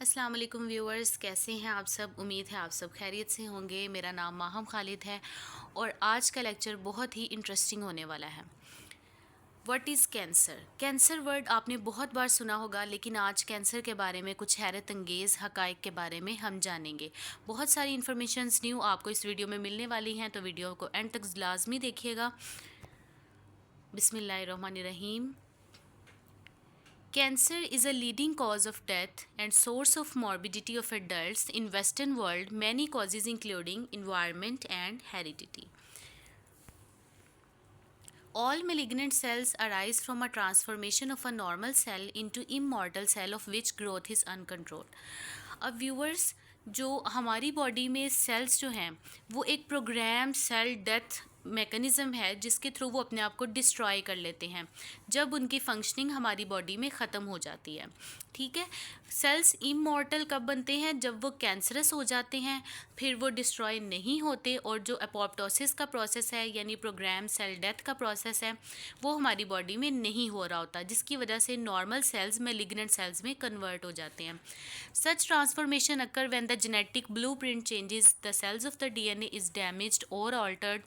अस्सलाम वालेकुम व्यूअर्स, कैसे हैं आप सब। उम्मीद है आप सब खैरियत से होंगे। मेरा नाम माहम खालिद है और आज का लेक्चर बहुत ही इंटरेस्टिंग होने वाला है। What is cancer. Cancer word आपने बहुत बार सुना होगा, लेकिन आज कैंसर के बारे में कुछ हैरत अंगेज़ हकाइक के बारे में हम जानेंगे। बहुत सारी इन्फॉर्मेशंस न्यू आपको इस वीडियो में मिलने वाली हैं, तो वीडियो को एंड तक लाजमी देखिएगा। बिस्मिल्लाहिर्रहमानिर्रहीम। Cancer is a leading cause of death and source of morbidity of adults in Western world, many causes including environment and heredity. All malignant cells arise from a transformation of a normal cell into immortal cell of which growth is uncontrolled. अब viewers, जो हमारी body में sales जो हैं वो एक programme cell death mechanism है जिसके थ्रू वो अपने आप को डिस्ट्रॉय कर लेते हैं जब उनकी फंक्शनिंग हमारी बॉडी में ख़त्म हो जाती है। ठीक है, सेल्स इमॉर्टल कब बनते हैं? जब वो कैंसरस हो जाते हैं, फिर वो डिस्ट्रॉय नहीं होते और जो एपोप्टोसिस का प्रोसेस है यानी प्रोग्राम सेल डेथ का प्रोसेस है वो हमारी बॉडी में नहीं हो रहा होता, जिसकी वजह से नॉर्मल सेल्स मैलिग्नेंट सेल्स में कन्वर्ट हो जाते हैं। Such transformation occur when the genetic blueprint changes, the cells of the DNA is damaged और ऑल्टर्ड।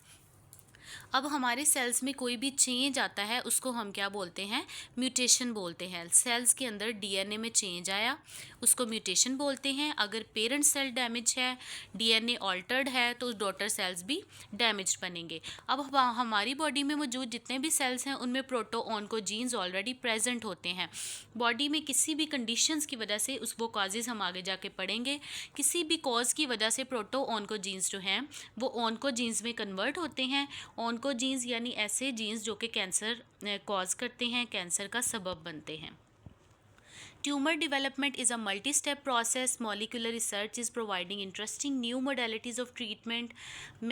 अब हमारे सेल्स में कोई भी चेंज आता है उसको हम क्या बोलते हैं? म्यूटेशन बोलते हैं। सेल्स के अंदर डीएनए में चेंज आया उसको म्यूटेशन बोलते हैं। अगर पेरेंट सेल डैमेज है, डीएनए ऑल्टर्ड है, तो डॉटर सेल्स भी डैमेज बनेंगे। अब हमारी बॉडी में मौजूद जितने भी सेल्स हैं उनमें प्रोटो ऑन्कोजीन्स ऑलरेडी प्रेजेंट होते हैं। बॉडी में किसी भी कंडीशंस की वजह से उस वो कॉजेज़ हम आगे जाके पढ़ेंगे, किसी भी कॉज की वजह से प्रोटो ऑन्कोजीन्स जो हैं वो ऑन्कोजीन्स में कन्वर्ट होते हैं। ऑन्कोजीन्स यानी ऐसे जीन्स जो कि कैंसर कॉज करते हैं, कैंसर का सबब बनते हैं। Tumor development is a multi-step process. Molecular research is providing interesting new modalities of treatment.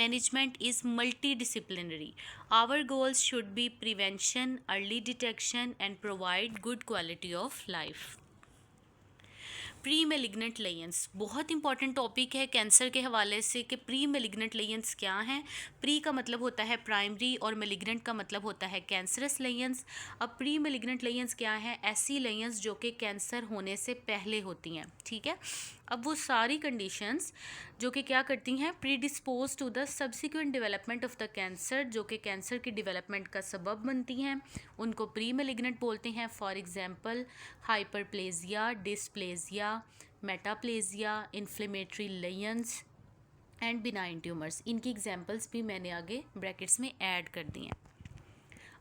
Management is multidisciplinary. Our goals should be prevention, early detection, and provide good quality of life. Pre malignant lesions बहुत important topic है cancer के हवाले से कि pre malignant लेयंस क्या हैं। Pre का मतलब होता है प्राइमरी और मेलिग्नेंट का मतलब होता है कैंसरस लेयंस। अब प्री मेलिग्नेंट लेयंस क्या हैं? ऐसी लेयंस जो कि कैंसर होने से पहले होती हैं। ठीक है, अब वो सारी कंडीशंस जो कि क्या करती हैं? Predispose to the subsequent development of the cancer, जो कि कैंसर की डेवलपमेंट का सबब बनती हैं, उनको प्री मेलिग्नेंट बोलते हैं। For example hyperplasia, dysplasia, metaplasia, inflammatory lesions and benign tumours. इनकी एग्जांपल्स भी मैंने आगे ब्रैकेट्स में ऐड कर दी हैं।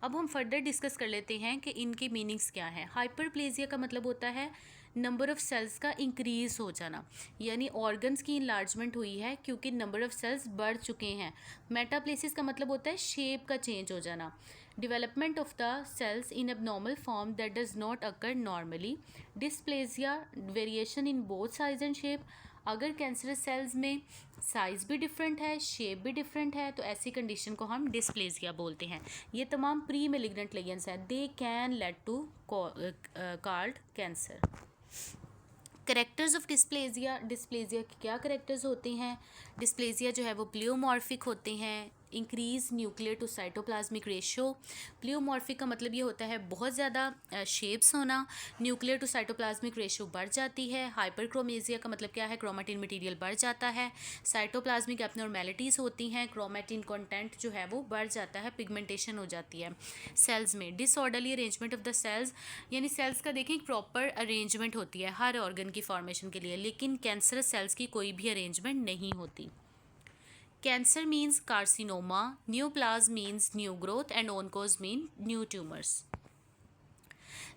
अब हम फर्दर डिस्कस कर लेते हैं कि इनके मीनिंग्स क्या हैं। हाइपरप्लेजिया का मतलब होता है नंबर ऑफ़ सेल्स का इंक्रीज़ हो जाना, यानी ऑर्गन्स की इनलार्जमेंट हुई है क्योंकि नंबर ऑफ़ सेल्स बढ़ चुके हैं। मेटाप्लेसिस का मतलब होता है शेप का चेंज हो जाना। Development of the cells in abnormal form that does not occur normally. Dysplasia variation in both size and shape. अगर कैंसरस सेल्स में साइज़ भी डिफरेंट है, शेप भी डिफरेंट है, तो ऐसी कंडीशन को हम डिस्प्लेजिया बोलते हैं। ये तमाम प्री मेलिग्नेंट लेयंस हैं। They can lead to called cancer. Characters of dysplasia. Dysplasia के क्या करेक्टर्स होते हैं? डिस्प्लेजिया जो है वो प्लियोमॉर्फिक होते हैं। Increase nuclear to cytoplasmic ratio. Pleomorphic का मतलब ये होता है बहुत ज़्यादा शेप्स होना। न्यूक्लियर टू साइटोप्लाज्मिक रेशियो बढ़ जाती है। हाइपरक्रोमेजिया का मतलब क्या है? क्रोमेटिन मटेरियल बढ़ जाता है। साइटोप्लाज्मिक एबनॉर्मेलिटीज़ होती हैं, क्रोमेटिन कंटेंट जो है वो बढ़ जाता है, पिगमेंटेशन हो जाती है सेल्स में। Disorderly arrangement of the cells, यानी सेल्स का देखें प्रॉपर अरेंजमेंट होती है हर ऑर्गन की फॉर्मेशन के लिए, लेकिन कैंसरस सेल्स की कोई भी अरेंजमेंट नहीं होती। Cancer means carcinoma, neoplasm means new growth and oncos mean new tumours.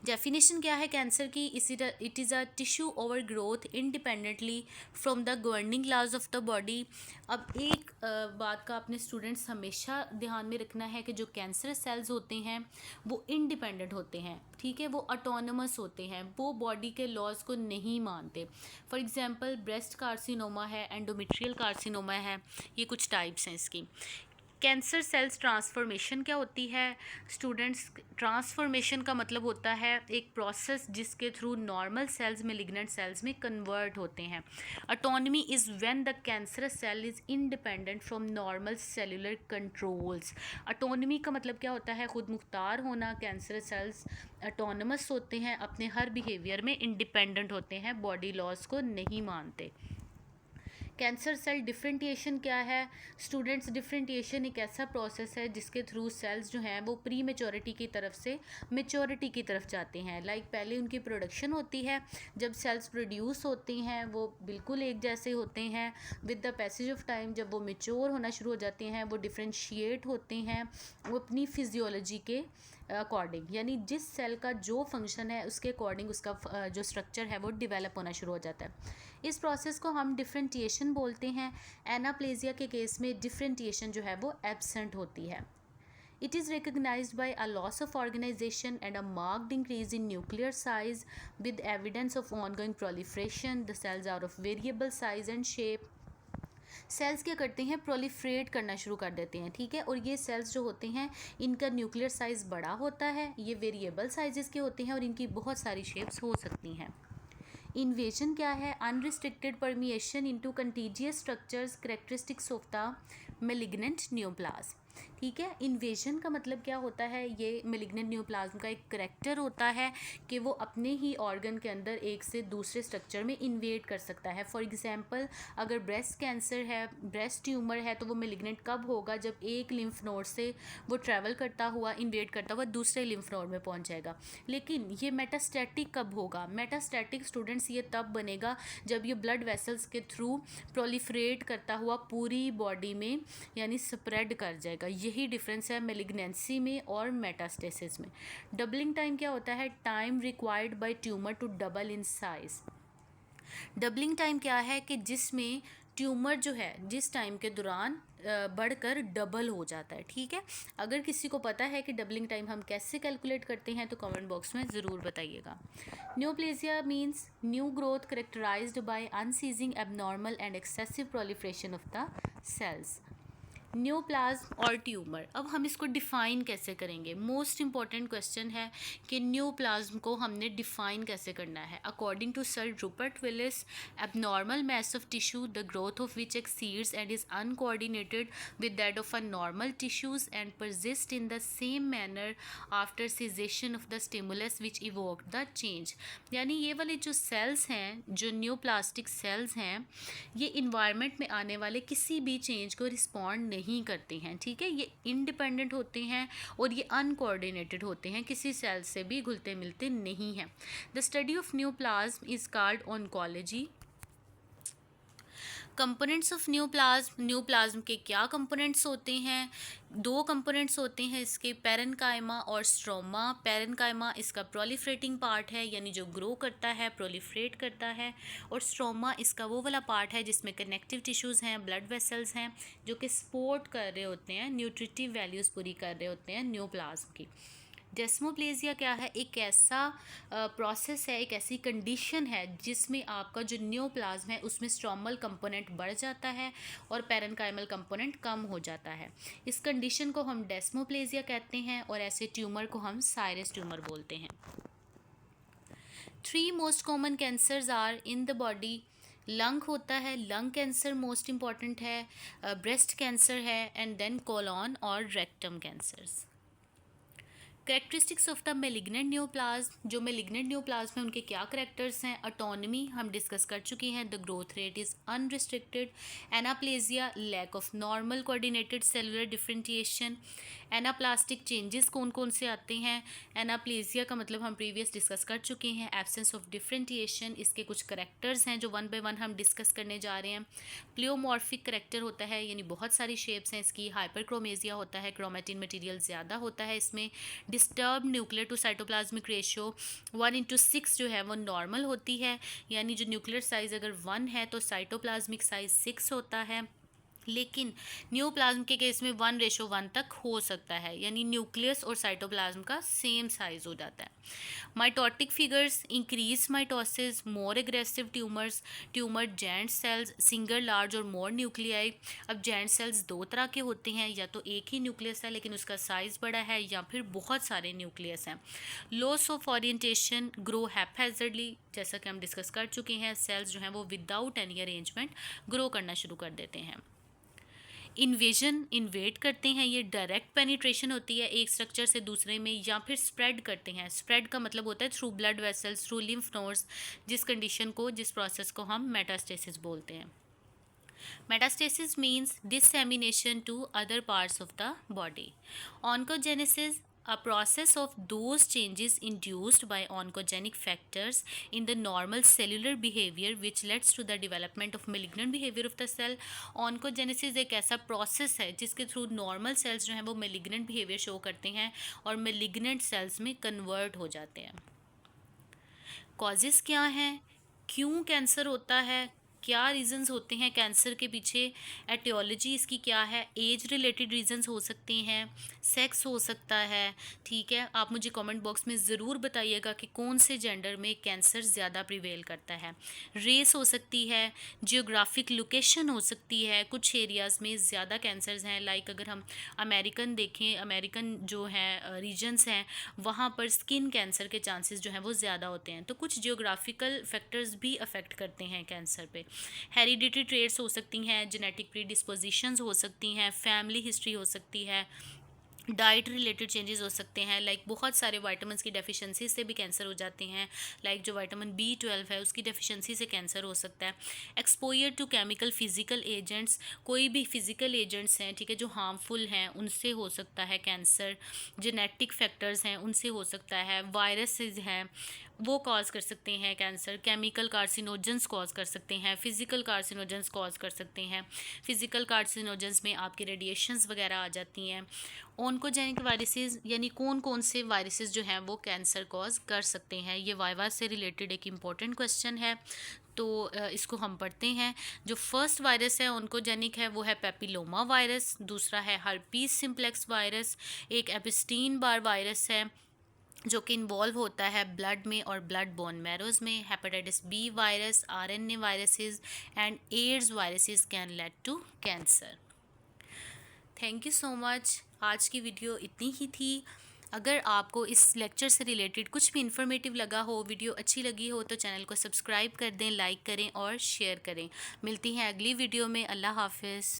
Definition क्या है कैंसर की? It is a tissue overgrowth independently from the governing laws of the body. अब एक बात का अपने स्टूडेंट्स हमेशा ध्यान में रखना है कि जो कैंसरस सेल्स होते हैं वो इंडिपेंडेंट होते हैं। ठीक है, वो ऑटोनमस होते हैं, वो बॉडी के लॉज को नहीं मानते। फॉर एग्जांपल ब्रेस्ट कार्सिनोमा है, एंडोमेट्रियल कार्सिनोमा है, ये कुछ टाइप्स हैं इसकी। कैंसर सेल्स ट्रांसफॉर्मेशन क्या होती है स्टूडेंट्स? ट्रांसफॉर्मेशन का मतलब होता है एक प्रोसेस जिसके through normal cells malignant cells में कन्वर्ट होते हैं. Autonomy is when the cancerous cell is independent from normal cellular controls. Autonomy का मतलब क्या होता है? खुद मुख्तार होना. कैंसरस सेल्स ऑटोनमस होते हैं, अपने हर बिहेवियर में इंडिपेंडेंट होते हैं, बॉडी लॉज को नहीं मानते. कैंसर सेल डिफरेंटिएशन क्या है स्टूडेंट्स? डिफरेंटिएशन एक ऐसा प्रोसेस है जिसके थ्रू सेल्स जो हैं वो प्री मेच्योरिटी की तरफ से मेच्योरिटी की तरफ जाते हैं. पहले उनकी प्रोडक्शन होती है. जब सेल्स प्रोड्यूस होती हैं वो बिल्कुल एक जैसे होते हैं. With the passage of time जब वो मेच्योर होना शुरू हो जाते हैं वो डिफ्रेंशिएट होते हैं. वो अपनी फिजियोलॉजी के अकॉर्डिंग, यानी जिस सेल का जो फंक्शन है उसके अकॉर्डिंग उसका जो स्ट्रक्चर है वो डिवेलप होना शुरू हो जाता है. इस प्रोसेस को हम डिफरेंटिएशन बोलते हैं. एनाप्लेजिया के केस में डिफरेंटिएशन जो है वो एब्सेंट होती है. It is recognized by a loss of organization and a marked increase in nuclear size with evidence of ongoing proliferation. The cells are of variable size and shape. Cells क्या करते हैं? प्रोलिफ्रेट करना शुरू कर देते हैं. ठीक है, और ये सेल्स जो होते हैं इनका न्यूक्लियर साइज़ बड़ा होता है, ये वेरिएबल साइजेस के होते हैं और इनकी बहुत सारी शेप्स हो सकती हैं. इन्वेजन क्या है? Unrestricted permeation into contiguous structures characteristics of the malignant neoplasm. ठीक है, इन्वेजन का मतलब क्या होता है? ये मेलिग्नेंट न्यूप्लाज्म का एक करेक्टर होता है कि वो अपने ही ऑर्गन के अंदर एक से दूसरे स्ट्रक्चर में इन्वेड कर सकता है. फॉर एग्जांपल अगर ब्रेस्ट कैंसर है, ब्रेस्ट ट्यूमर है, तो वो मेलिग्नेंट कब होगा? जब एक लिम्फ नोड से वो ट्रैवल करता हुआ, इन्वेड करता हुआ दूसरे लिम्फ नोड में पहुंच जाएगा. लेकिन ये मेटास्टैटिक कब होगा? मेटास्टैटिक स्टूडेंट्स ये तब बनेगा जब ये ब्लड वेसल्स के थ्रू प्रोलिफरेट करता हुआ पूरी बॉडी में यानी स्प्रेड कर जाएगा. यही डिफरेंस है मेलिग्नेंसी में और मेटास्टेसिस में. डबलिंग टाइम क्या होता है? Time required by tumour to double in size. Doubling time क्या है कि जिसमें ट्यूमर जो है जिस टाइम के दौरान बढ़कर डबल हो जाता है. ठीक है, अगर किसी को पता है कि डबलिंग टाइम हम कैसे कैलकुलेट करते हैं तो कमेंट बॉक्स में ज़रूर बताइएगा. Neoplasia means new growth characterised by unceasing abnormal and excessive proliferation of the cells. Neoplasm और ट्यूमर, अब हम इसको डिफ़ाइन कैसे करेंगे? मोस्ट इंपॉर्टेंट क्वेश्चन है कि न्यूप्लाज्म को हमने डिफ़ाइन कैसे करना है. According to Sir Rupert Willis, abnormal mass of tissue the growth of which exceeds and is uncoordinated with that of a normal tissues and persist in the same manner after cessation of the stimulus which evoked the change. यानी ये वाले जो sales हैं, जो neoplastic sales हैं, ये environment में आने वाले किसी भी चेंज को रिस्पॉन्ड नहीं करते हैं. ठीक है, ये इंडिपेंडेंट होते हैं और ये अनकोऑर्डिनेटेड होते हैं, किसी सेल से भी घुलते मिलते नहीं हैं. The study of neoplasm is called oncology. Components of neoplasm, neoplasm के क्या कंपोनेंट्स होते हैं? दो कंपोनेंट्स होते हैं इसके, पेरेन्काइमा और स्ट्रोमा. पेरेन्काइमा इसका प्रोलिफरेटिंग पार्ट है, यानी जो ग्रो करता है, प्रोलिफरेट करता है, और स्ट्रोमा इसका वो वाला पार्ट है जिसमें कनेक्टिव टिश्यूज़ हैं, ब्लड वेसल्स हैं, जो कि सपोर्ट कर रहे होते हैं, न्यूट्रिटिव वैल्यूज़ पूरी कर रहे होते हैं न्यूप्लाज्म की. डेस्मोप्लेजिया क्या है? एक ऐसा प्रोसेस है, एक ऐसी कंडीशन है जिसमें आपका जो न्यूप्लाज्म है उसमें स्ट्रोमल कंपोनेंट बढ़ जाता है और पेरेन्काइमल कंपोनेंट कम हो जाता है. इस कंडीशन को हम डेस्मोप्लेजिया कहते हैं और ऐसे ट्यूमर को हम साइरस ट्यूमर बोलते हैं. 3 most common cancers are in the body. Lung होता है, लंग कैंसर मोस्ट इम्पॉर्टेंट है, ब्रेस्ट कैंसर है, एंड देन कोलॉन और rectum cancers. Characteristics of the malignant neoplasm, जो मेलिग्नेंट न्यूप्लाज्म है उनके क्या करेक्टर्स हैं? ऑटोनमी हम डिस्कस कर चुके हैं. The growth rate is unrestricted. Anaplasia lack of normal coordinated cellular differentiation. Anaplastic changes कौन कौन से आते हैं? एनाप्लेजिया का मतलब हम प्रीवियस डिस्कस कर चुके हैं, एब्सेंस ऑफ डिफरेंटिएशन. इसके कुछ करेक्टर्स हैं जो वन बाय वन हम डिस्कस करने जा रहे हैं. प्लियोमॉर्फिक करेक्टर होता है, यानी बहुत सारी शेप्स हैं इसकी. हाइपरक्रोमेजिया होता है, क्रोमेटिन मटीरियल ज़्यादा होता है इसमें. Disturb nuclear to cytoplasmic ratio 1:6 जो है वो नॉर्मल होती है, यानी जो न्यूक्लियर साइज़ अगर 1 है तो साइटोप्लाज्मिक साइज़ 6 होता है. लेकिन न्यूप्लाज्म के केस में 1:1 तक हो सकता है, यानी न्यूक्लियस और साइटोप्लाज्म का सेम साइज हो जाता है। Mitotic figures increase mitosis, more aggressive tumour giant cells, single large और मोर न्यूक्लियाई। अब जेंट सेल्स दो तरह के होते हैं, या तो एक ही न्यूक्लियस है लेकिन उसका साइज बड़ा है, या फिर बहुत सारे न्यूक्लियस हैं। लॉस ऑफ ओरिएंटेशन, ग्रो हैप्पैज़र्डली, जैसा कि हम डिस्कस कर चुके हैं, सेल्स जो हैं वो विदाउट एनी अरेंजमेंट ग्रो करना शुरू कर देते हैं। इन्वेजन, इन्वेट करते हैं, ये डायरेक्ट पेनिट्रेशन होती है एक स्ट्रक्चर से दूसरे में, या फिर स्प्रेड करते हैं। स्प्रेड का मतलब होता है through blood vessels, through lymph nodes, जिस प्रोसेस को हम मेटास्टेसिस बोलते हैं। Metastasis means dissemination to other parts of the body. Oncogenesis, a process of those changes induced by oncogenic factors in the normal cellular behavior which leads to the development of malignant behavior of the cell। oncogenesis एक ऐसा process है जिसके through normal sales जो हैं वो malignant behavior show करते हैं और malignant सेल्स में कन्वर्ट हो जाते हैं। कॉजेज़ क्या हैं, क्यों कैंसर होता है, क्या रीजंस होते हैं कैंसर के पीछे, एटियोलॉजी इसकी क्या है, एज रिलेटेड रीजंस हो सकते हैं, सेक्स हो सकता है। ठीक है, आप मुझे कमेंट बॉक्स में ज़रूर बताइएगा कि कौन से जेंडर में कैंसर ज़्यादा प्रिवेल करता है। रेस हो सकती है, जियोग्राफिक लोकेशन हो सकती है, कुछ एरियाज़ में ज़्यादा कैंसर्स हैं, लाइक अगर हम अमेरिकन देखें, अमेरिकन जो है रीजन्स हैं वहाँ पर स्किन कैंसर के चांसेस जो हैं वो ज़्यादा होते हैं। तो कुछ जियोग्राफिकल फैक्टर्स भी अफेक्ट करते हैं कैंसर पे। हेरिडिटरी ट्रेट्स हो सकती हैं, जेनेटिक प्रीडिस्पोजिशंस हो सकती हैं, फैमिली हिस्ट्री हो सकती है, डाइट रिलेटेड चेंजेस हो सकते हैं, लाइक बहुत सारे वाइटामिन की डेफिशिएंसी से भी कैंसर हो जाते हैं, लाइक जो विटामिन B12 है उसकी डेफिशिएंसी से कैंसर हो सकता है। Exposure to chemical physical agents, कोई भी फिजिकल एजेंट्स हैं, ठीक है, जो हार्मफुल हैं उनसे हो सकता है कैंसर। जेनेटिक फैक्टर्स हैं उनसे हो सकता है, वायरसेस हैं वो कॉज कर सकते हैं कैंसर, केमिकल कार्सिनोजेंस कॉज कर सकते हैं, फिजिकल कार्सिनोजेंस कॉज कर सकते हैं। फिजिकल कार्सिनोजेंस में आपके रेडिएशंस वगैरह आ जाती हैं। ऑन्कोजेनिक वायरसेस, यानी कौन कौन से वायरसेस जो हैं वो कैंसर कॉज कर सकते हैं, ये वाइवा से रिलेटेड एक इम्पॉर्टेंट क्वेश्चन है, तो इसको हम पढ़ते हैं। जो फर्स्ट वायरस है ऑन्कोजेनिक है वो है पेपिलोमा वायरस, दूसरा है हर्पीस सिम्प्लेक्स वायरस, एक एपिस्टीन बार वायरस है जो कि इन्वॉल्व होता है ब्लड में और ब्लड बोन मैरोज में। Hepatitis B virus, RNA viruses and AIDS viruses can lead to cancer. Thank you so much. आज की वीडियो इतनी ही थी। अगर आपको इस लेक्चर से रिलेटेड कुछ भी इन्फॉर्मेटिव लगा हो, वीडियो अच्छी लगी हो, तो चैनल को सब्सक्राइब कर दें, लाइक करें और शेयर करें। मिलती हैं अगली वीडियो में। अल्लाह हाफिज़।